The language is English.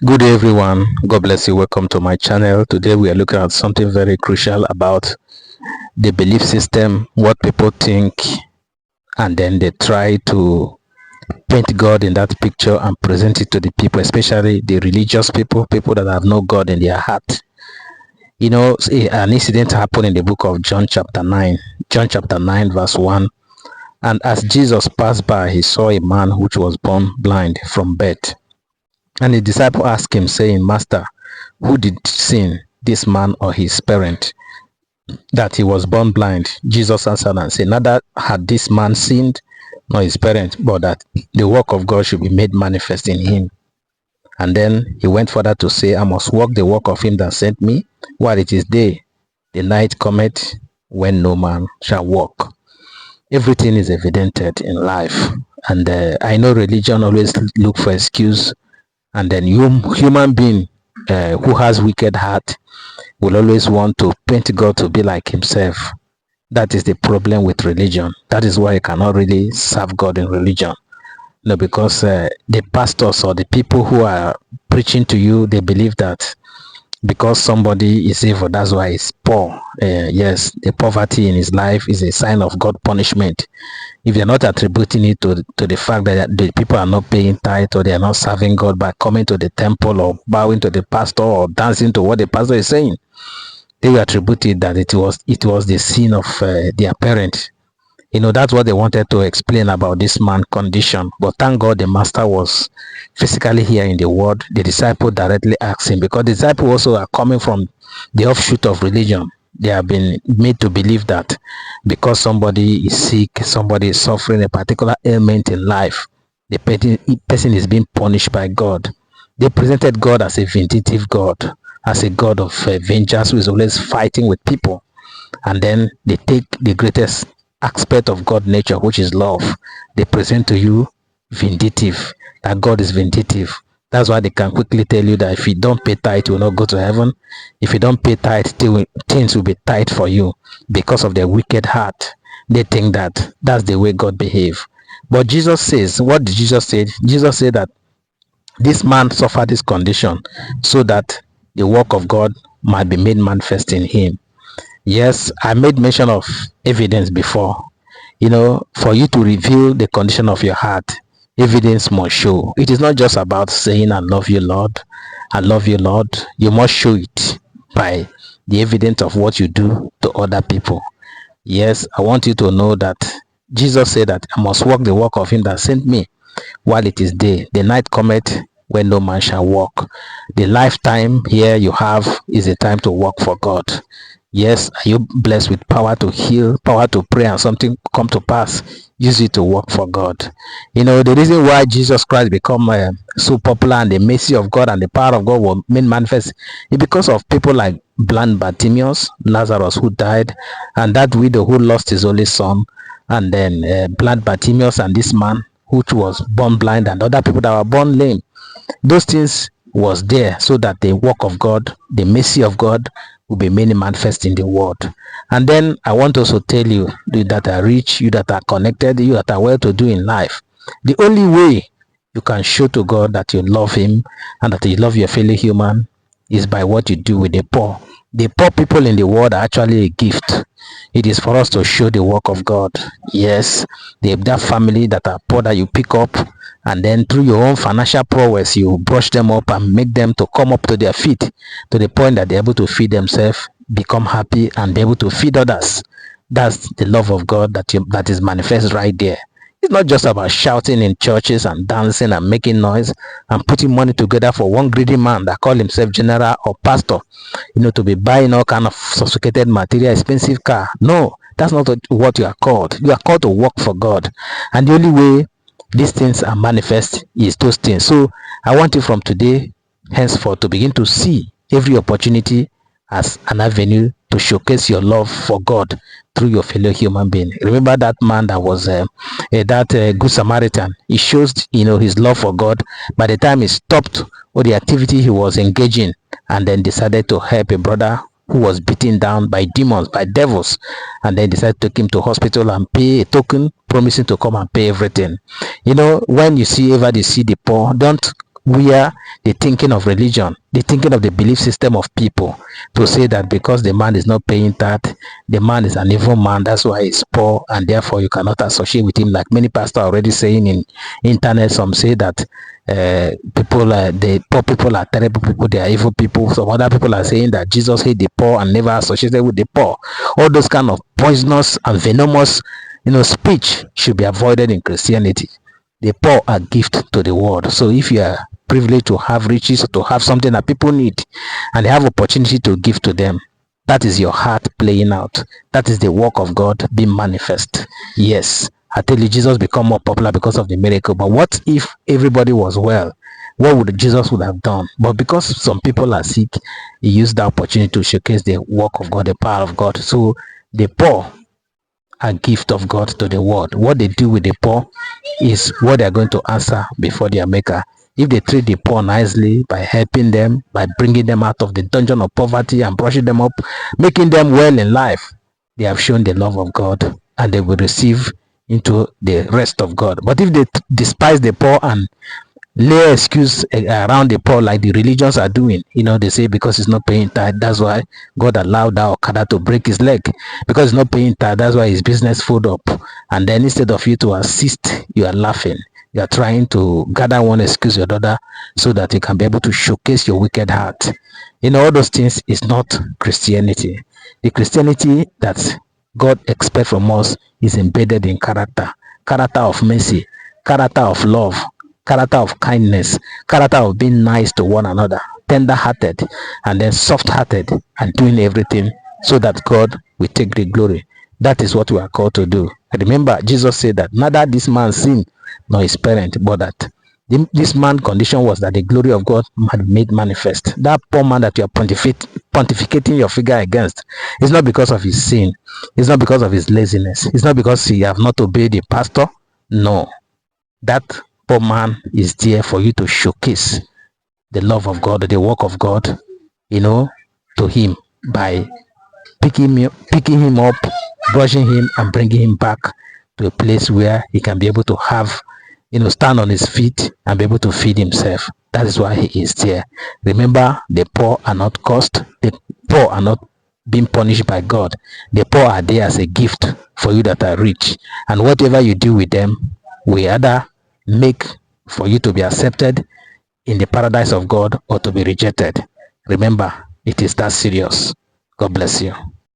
Good day everyone, God bless you. Welcome to my channel. Today we are looking at something very crucial about the belief system, what people think, and then they try to paint God in that picture and present it to the people, especially the religious people that have no God in their heart. An incident happened in the book of John chapter 9. John chapter 9 verse 1. And as Jesus passed by, he saw a man which was born blind from birth. And the disciple asked him, saying, Master, who did sin, this man or his parent, that he was born blind? Jesus answered and said, neither had this man sinned nor his parent, but that the work of God should be made manifest in him. And then he went further to say, I must work the work of him that sent me while it is day. The night cometh when no man shall walk. Everything is evidented in life. And I know religion always look for excuse. And then human being who has wicked heart will always want to paint God to be like himself. That is the problem with religion. That is why you cannot really serve God in religion. No, because the pastors or the people who are preaching to you, they believe that because somebody is evil, that's why he's poor. Yes, the poverty in his life is a sign of God punishment. If you're not attributing it to the fact that the people are not paying tithe or they are not serving God by coming to the temple or bowing to the pastor or dancing to what the pastor is saying, they will attribute it that it was the sin of their parent. That's what they wanted to explain about this man's condition. But thank God the master was physically here in the world. The disciple directly asked him, because the disciples also are coming from the offshoot of religion. They have been made to believe that because somebody is sick, somebody is suffering a particular ailment in life, the person is being punished by God. They presented God as a vindictive God, as a God of vengeance who is always fighting with people. And then they take the greatest aspect of God nature, which is love. They present to you vindictive, that God is vindictive. That's why they can quickly tell you that if you don't pay tithe, you will not go to heaven. If you don't pay tithe, things will be tight for you. Because of their wicked heart, they think that that's the way God behaves. But Jesus says, what did Jesus say? Jesus said that this man suffered this condition so that the work of God might be made manifest in him. Yes, I made mention of evidence before. For you to reveal the condition of your heart, evidence must show. It is not just about saying, I love you, Lord. I love you, Lord. You must show it by the evidence of what you do to other people. Yes, I want you to know that Jesus said that I must work the work of him that sent me while it is day. The night cometh when no man shall walk. The lifetime here you have is a time to work for God. Yes, are you blessed with power to heal, power to pray, and something come to pass? Use it to work for God. The reason why Jesus Christ become so popular and the mercy of God and the power of God were made manifest is because of people like blind Bartimaeus, Lazarus who died, and that widow who lost his only son, and then blind Bartimaeus and this man which was born blind, and other people that were born lame. Those things was there so that the work of God, the mercy of God, will be made manifest in the world. And then I want also to tell you that are rich, you that are connected, you that are well to do in life. The only way you can show to God that you love him and that you love your fellow human is by what you do with the poor. The poor people in the world are actually a gift. It is for us to show the work of God. Yes, that family that are poor that you pick up, and then through your own financial prowess you brush them up and make them to come up to their feet, to the point that they're able to feed themselves, become happy, and be able to feed others. That's the love of God that is manifest right there. It's not just about shouting in churches and dancing and making noise and putting money together for one greedy man that call himself general or pastor, to be buying all kind of sophisticated material, expensive car. No, that's not what you are called. You are called to work for God. And the only way these things are manifest is those things. So I want you from today henceforth to begin to see every opportunity as an avenue to showcase your love for God through your fellow human being. Remember that man that was that good Samaritan. He shows his love for God by the time he stopped all the activity he was engaging and then decided to help a brother who was beaten down by demons, by devils, and then decided to take him to hospital and pay a token, promising to come and pay everything. When you see the poor, don't where the thinking of religion, the thinking of the belief system of people, to say that because the man is not paying that, the man is an evil man, that's why he's poor, and therefore you cannot associate with him. Like many pastors are already saying in internet, some say that the poor people are terrible people, they are evil people. Some other people are saying that Jesus hated the poor and never associated with the poor. All those kind of poisonous and venomous speech should be avoided in Christianity. The poor are gift to the world. So if you are privileged to have riches, to have something that people need, and they have opportunity to give to them, that is your heart playing out. That is the work of God being manifest. Yes, I tell you, Jesus become more popular because of the miracle. But what if everybody was well? What would Jesus would have done? But because some people are sick, he used the opportunity to showcase the work of God, the power of God. So the poor a gift of God to the world. What they do with the poor is what they are going to answer before their maker. If they treat the poor nicely by helping them, by bringing them out of the dungeon of poverty and brushing them up, making them well in life, they have shown the love of God and they will receive into the rest of God. But if they despise the poor and lay excuse around the poor like the religions are doing, they say because he's not paying tithe, that's why God allowed that Okada to break his leg, because he's not paying tithe, that's why his business fold up. And then instead of you to assist, you are laughing, you are trying to gather one excuse or other so that you can be able to showcase your wicked heart. All those things is not Christianity. The Christianity that God expects from us is embedded in character of mercy, character of love, character of kindness, character of being nice to one another, tender-hearted, and then soft-hearted, and doing everything so that God will take the glory. That is what we are called to do. Remember, Jesus said that neither this man sinned nor his parent, but that this man's condition was that the glory of God had made manifest. That poor man that you are pontificating your figure against is not because of his sin. It's not because of his laziness. It's not because he have not obeyed the pastor. No. That poor man is there for you to showcase the love of God, the work of God, to him by picking him up, brushing him, and bringing him back to a place where he can be able to have, stand on his feet and be able to feed himself. That is why he is there. Remember, the poor are not cursed. The poor are not being punished by God. The poor are there as a gift for you that are rich. And whatever you do with them, we either make for you to be accepted in the paradise of God or to be rejected. Remember, it is that serious. God bless you.